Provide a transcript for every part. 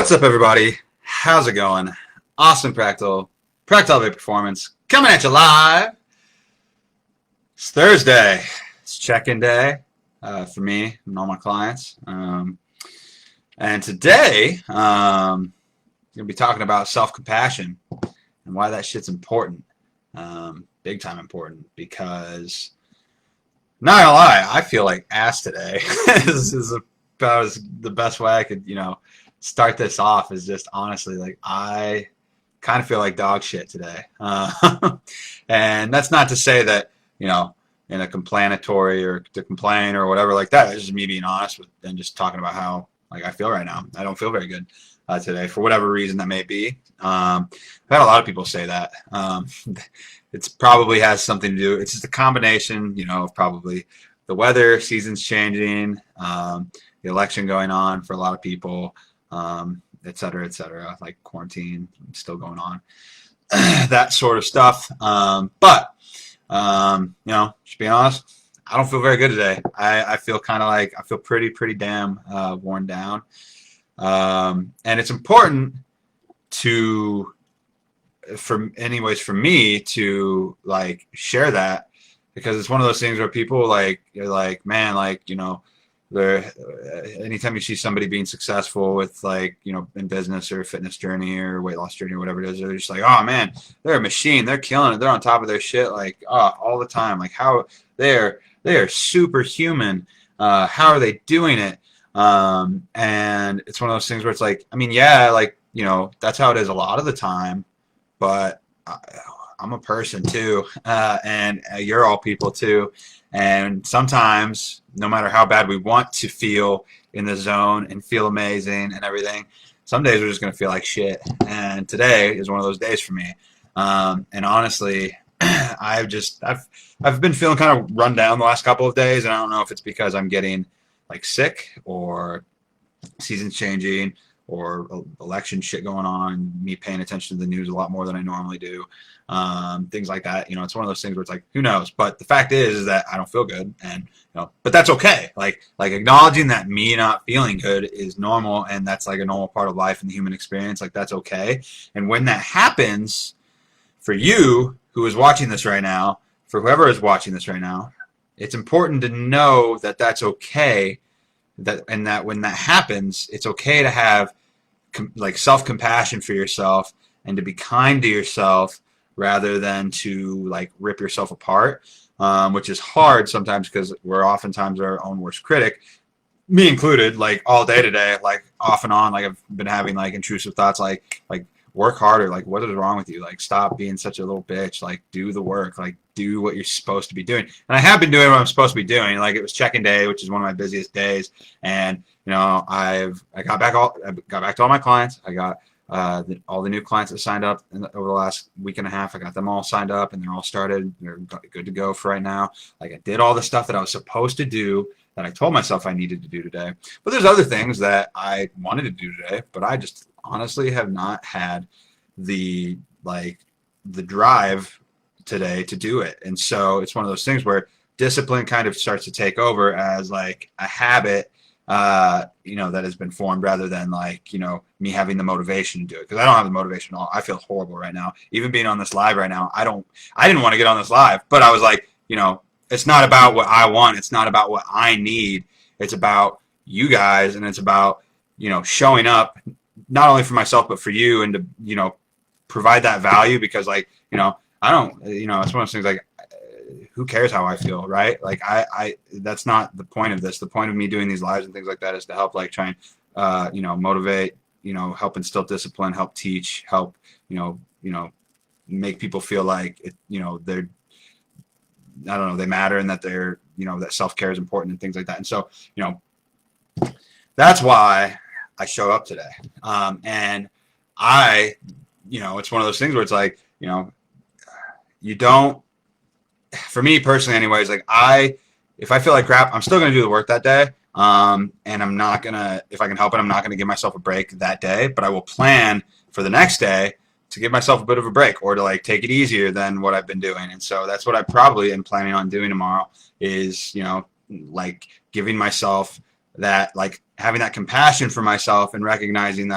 What's up, everybody? How's it going? Austin Practical Elevate Performance, coming at you live. It's Thursday. It's check-in day for me and all my clients. And today, I'm going to be talking about self-compassion and why that shit's important. Big time important, because, not gonna lie, I feel like ass today. This is about the best way I could, start this off, is just honestly, like, I kind of feel like dog shit today. And that's not to say that, in a complanatory or to complain or whatever like that. It's just me being honest with and just talking about how I feel right now. I don't feel very good today for whatever reason that may be. I've had a lot of people say that. It's probably has something to do. It's just a combination, of probably the weather, seasons changing, the election going on for a lot of people, et cetera, like quarantine still going on, that sort of stuff. But just being honest, I don't feel very good today. I feel kind of like I feel pretty damn worn down. And it's important for me to share that, because it's one of those things where people you're like, man, anytime you see somebody being successful with in business or fitness journey or weight loss journey or whatever it is, they're just like, oh man, they're a machine, they're killing it, they're on top of their shit all the time, how they are superhuman, how are they doing it? And it's one of those things where it's like, I mean, yeah, that's how it is a lot of the time, but I'm a person too, and you're all people too. And sometimes, no matter how bad we want to feel in the zone and feel amazing and everything, some days we're just going to feel like shit. And today is one of those days for me. And honestly, I've been feeling kind of run down the last couple of days, and I don't know if it's because I'm getting sick or seasons changing or election shit going on, me paying attention to the news a lot more than I normally do, things like that. It's one of those things where it's like, who knows? But the fact is that I don't feel good, and but that's okay. Like acknowledging that me not feeling good is normal, and that's a normal part of life and the human experience. That's okay. And when that happens, for you who is watching this right now, for whoever is watching this right now, it's important to know that that's okay. That when that happens, it's okay to have self-compassion for yourself and to be kind to yourself rather than to rip yourself apart, which is hard sometimes because we're oftentimes our own worst critic, me included, all day today, off and on, I've been having intrusive thoughts like work harder, what is wrong with you, stop being such a little bitch, do the work, do what you're supposed to be doing. And I have been doing what I'm supposed to be doing. It was check-in day, which is one of my busiest days, and I got back to all my clients. I got all the new clients that signed up over the last week and a half. I got them all signed up, and they're all started. They're good to go for right now. I did all the stuff that I was supposed to do, that I told myself I needed to do today. But there's other things that I wanted to do today, but I just honestly have not had the drive today to do it. And so it's one of those things where discipline kind of starts to take over as a habit, that has been formed, rather than me having the motivation to do it. Because I don't have the motivation at all. I feel horrible right now. Even being on this live right now, I didn't want to get on this live, but I was it's not about what I want. It's not about what I need. It's about you guys, and it's about, showing up not only for myself, but for you, and to, provide that value, because I don't, it's one of those things, who cares how I feel, right? I that's not the point of this. The point of me doing these lives and things like that is to help try and, motivate, help instill discipline, help teach, help, make people feel they're, I don't know, they matter, and that they're, that self-care is important and things like that. And so, that's why I show up today. And it's one of those things where it's you don't, for me personally anyways, if I feel like crap, I'm still going to do the work that day. And I'm not going to, if I can help it, I'm not going to give myself a break that day, but I will plan for the next day to give myself a bit of a break, or to take it easier than what I've been doing. And so that's what I probably am planning on doing tomorrow, is, giving myself that, having that compassion for myself, and recognizing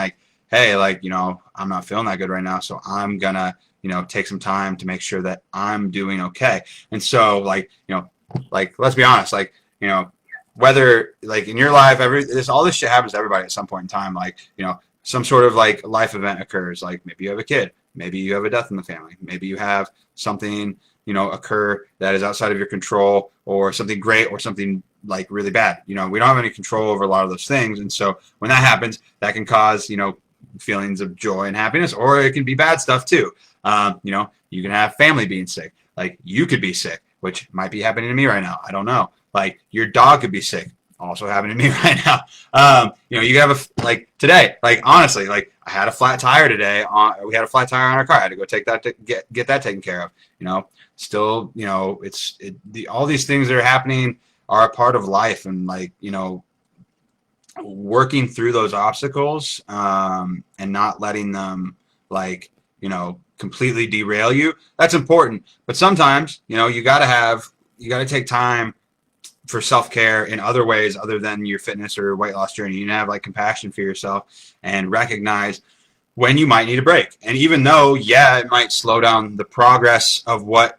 hey, like, you know, I'm not feeling that good right now, so I'm gonna, you know, take some time to make sure that I'm doing okay. And so, like, you know, like, let's be honest, like, you know, whether like in your life, all this shit happens to everybody at some point in time. Like, you know, some sort of like life event occurs. Like maybe you have a kid, maybe you have a death in the family, maybe you have something, you know, occur that is outside of your control, or something great or something like really bad. You know, we don't have any control over a lot of those things. And so when that happens, that can cause, you know, feelings of joy and happiness, or it can be bad stuff too. You know, you can have family being sick. Like you could be sick, which might be happening to me right now. I don't know. Like your dog could be sick, also happening to me right now. You know, you have like today, like honestly, like I had a flat tire today. We had a flat tire on our car. I had to go take that to get that taken care of. You know, still, you know, all these things that are happening are a part of life, and like, you know, working through those obstacles, and not letting them, like, you know, completely derail you. That's important. But sometimes, you know, you got to take time for self-care in other ways other than your fitness or weight loss journey. You have like compassion for yourself and recognize when you might need a break. And even though, yeah, it might slow down the progress of what,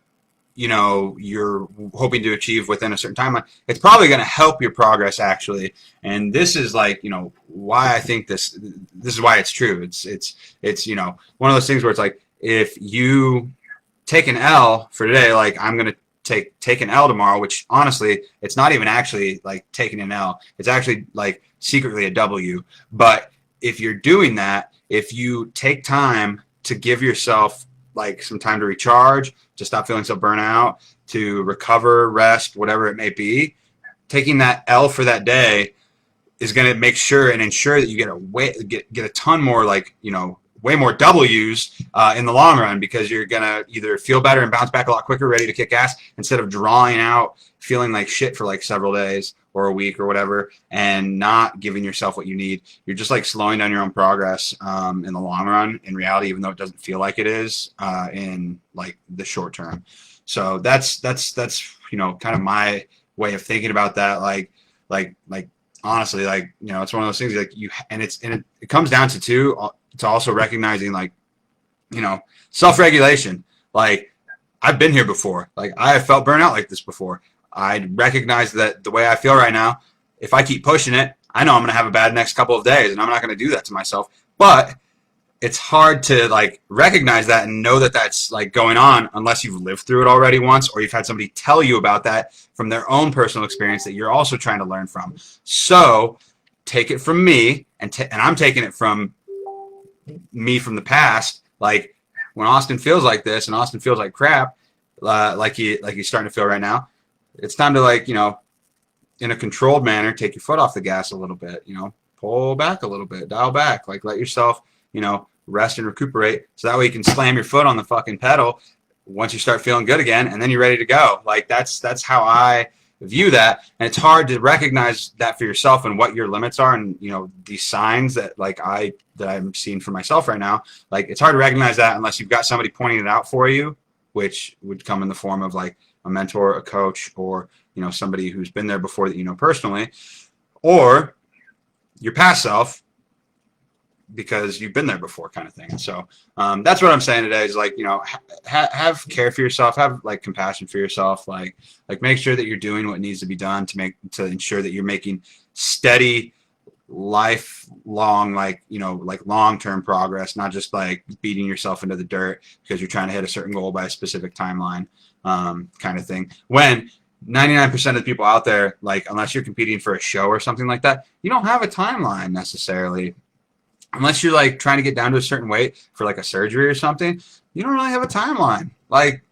you know, you're hoping to achieve within a certain timeline, it's probably going to help your progress actually. And this is like, you know, why I think this is why it's true. It's, you know, one of those things where it's like, if you take an L for today, like I'm going to take an L tomorrow, which honestly, it's not even actually like taking an L. It's actually like secretly a W. But if you're doing that, if you take time to give yourself like some time to recharge, to stop feeling so burnt out, to recover, rest, whatever it may be, taking that L for that day is going to make sure and ensure that you get a ton more, like, you know, way more W's in the long run, because you're going to either feel better and bounce back a lot quicker, ready to kick ass, instead of drawing out, feeling like shit for like several days or a week or whatever, and not giving yourself what you need. You're just like slowing down your own progress in the long run, in reality, even though it doesn't feel like it is in like the short term. So that's, you know, kind of my way of thinking about that. Like honestly, like, you know, it's one of those things like it comes down to also recognizing, like, you know, self-regulation. Like, I've been here before. Like, I have felt burnout like this before. I recognize that the way I feel right now, if I keep pushing it, I know I'm going to have a bad next couple of days, and I'm not going to do that to myself. But it's hard to like recognize that and know that that's like going on unless you've lived through it already once, or you've had somebody tell you about that from their own personal experience that you're also trying to learn from. So take it from me, and I'm taking it from me from the past. Like, when Austin feels like this and Austin feels like crap, like he's starting to feel right now, it's time to, like, you know, in a controlled manner, take your foot off the gas a little bit, you know, pull back a little bit, dial back, like let yourself, you know, rest and recuperate, so that way you can slam your foot on the fucking pedal once you start feeling good again, and then you're ready to go. Like, that's how I view that. And it's hard to recognize that for yourself and what your limits are, and, you know, these signs that like I'm seeing for myself right now. Like, it's hard to recognize that unless you've got somebody pointing it out for you, which would come in the form of like a mentor, a coach, or, you know, somebody who's been there before that you know personally, or your past self, because you've been there before, kind of thing. So that's what I'm saying today is, like, you know, have care for yourself, have like compassion for yourself, like make sure that you're doing what needs to be done to ensure that you're making steady, lifelong, like, you know, like long-term progress, not just like beating yourself into the dirt because you're trying to hit a certain goal by a specific timeline, kind of thing. When 99% of the people out there, like, unless you're competing for a show or something like that, you don't have a timeline necessarily. Unless you're like trying to get down to a certain weight for like a surgery or something, you don't really have a timeline. Like,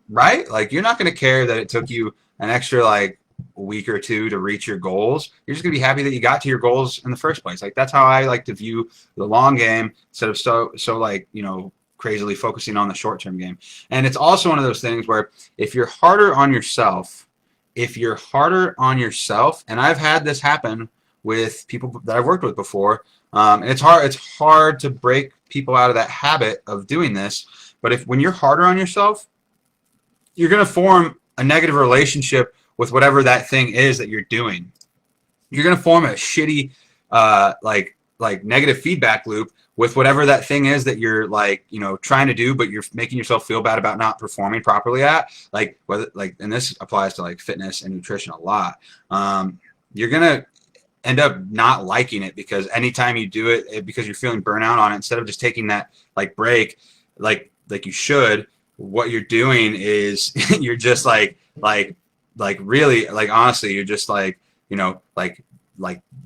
right? Like, you're not going to care that it took you an extra like week or two to reach your goals. You're just going to be happy that you got to your goals in the first place. Like, that's how I like to view the long game, instead of so like, you know, crazily focusing on the short-term game. And it's also one of those things where if you're harder on yourself, and I've had this happen with people that I've worked with before, and it's hard to break people out of that habit of doing this. But when you're harder on yourself, you're going to form a negative relationship with whatever that thing is that you're doing. You're going to form a shitty, like negative feedback loop with whatever that thing is that you're like, you know, trying to do, but you're making yourself feel bad about not performing properly at, like whether like, and this applies to like fitness and nutrition a lot. You're gonna end up not liking it because anytime you do it, because you're feeling burnout on it, instead of just taking that like break, like you should, what you're doing is you're just like really, like honestly, you're just like, you know, like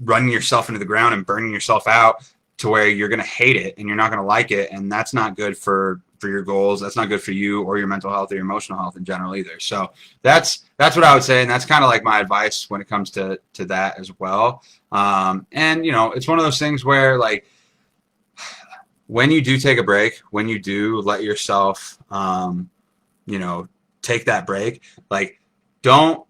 running yourself into the ground and burning yourself out to where you're going to hate it and you're not going to like it. And that's not good for your goals. That's not good for you or your mental health or your emotional health in general either. So that's what I would say. And that's kind of like my advice when it comes to that as well. And you know, it's one of those things where like, when you do take a break, when you do let yourself, you know, take that break, like don't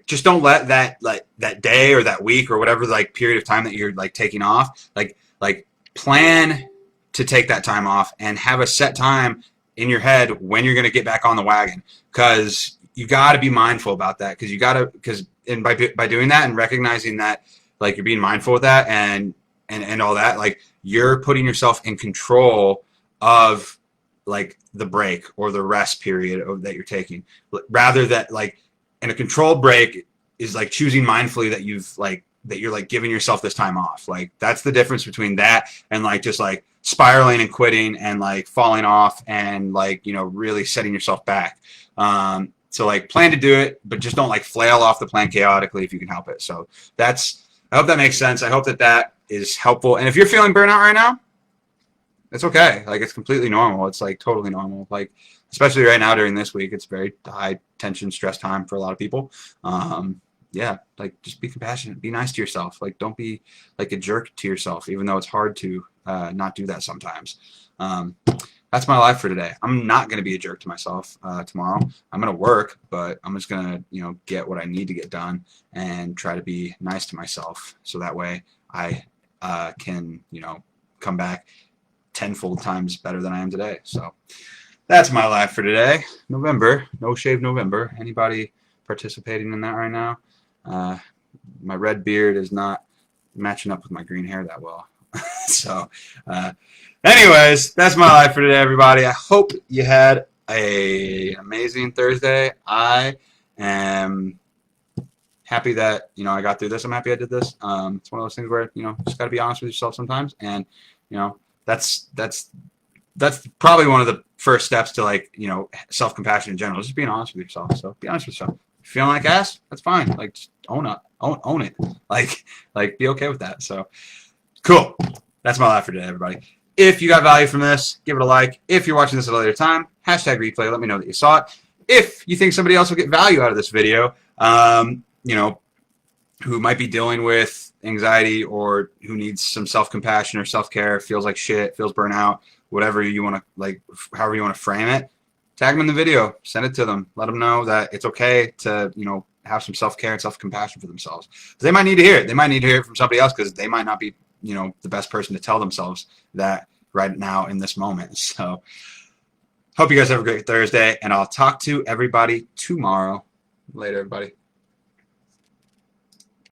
just don't let that day or that week or whatever like period of time that you're like taking off, like plan to take that time off and have a set time in your head when you're going to get back on the wagon, because you got to be mindful about that, because by doing that and recognizing that like you're being mindful of that and all that, like you're putting yourself in control of like the break or the rest period that you're taking, rather that like, and a controlled break is like choosing mindfully that you're like giving yourself this time off. Like that's the difference between that and like just like spiraling and quitting and like falling off and like, you know, really setting yourself back. So like plan to do it, but just don't like flail off the plan chaotically if you can help it. So I hope that makes sense. I hope that is helpful. And if you're feeling burnout right now, it's okay. Like it's completely normal. It's like totally normal. Like, especially right now during this week, it's very high tension, stress time for a lot of people. Yeah, like just be compassionate, be nice to yourself. Like don't be like a jerk to yourself, even though it's hard to not do that sometimes. That's my life for today. I'm not going to be a jerk to myself tomorrow. I'm going to work, but I'm just going to, you know, get what I need to get done and try to be nice to myself. So that way I can, you know, come back tenfold times better than I am today. So that's my life for today. November, No Shave November. Anybody participating in that right now? My red beard is not matching up with my green hair that well. So, anyways, that's my life for today, everybody. I hope you had an amazing Thursday. I am happy that, you know, I got through this. I'm happy I did this. It's one of those things where, you know, just got to be honest with yourself sometimes. And, you know, that's probably one of the first steps to like, you know, self-compassion in general, just being honest with yourself. So be honest with yourself. If you're feeling like ass, that's fine. Like just own it. Like be okay with that. So cool. That's my life for today, everybody. If you got value from this, give it a like. If you're watching this at a later time, #replay. Let me know that you saw it. If you think somebody else will get value out of this video, you know, who might be dealing with anxiety or who needs some self-compassion or self-care, feels like shit, feels burnout, whatever you want to, like, however you want to frame it, tag them in the video, send it to them, let them know that it's okay to, you know, have some self-care and self-compassion for themselves. They might need to hear it. They might need to hear it from somebody else because they might not be, you know, the best person to tell themselves that right now in this moment. So hope you guys have a great Thursday, and I'll talk to everybody tomorrow. Later, everybody.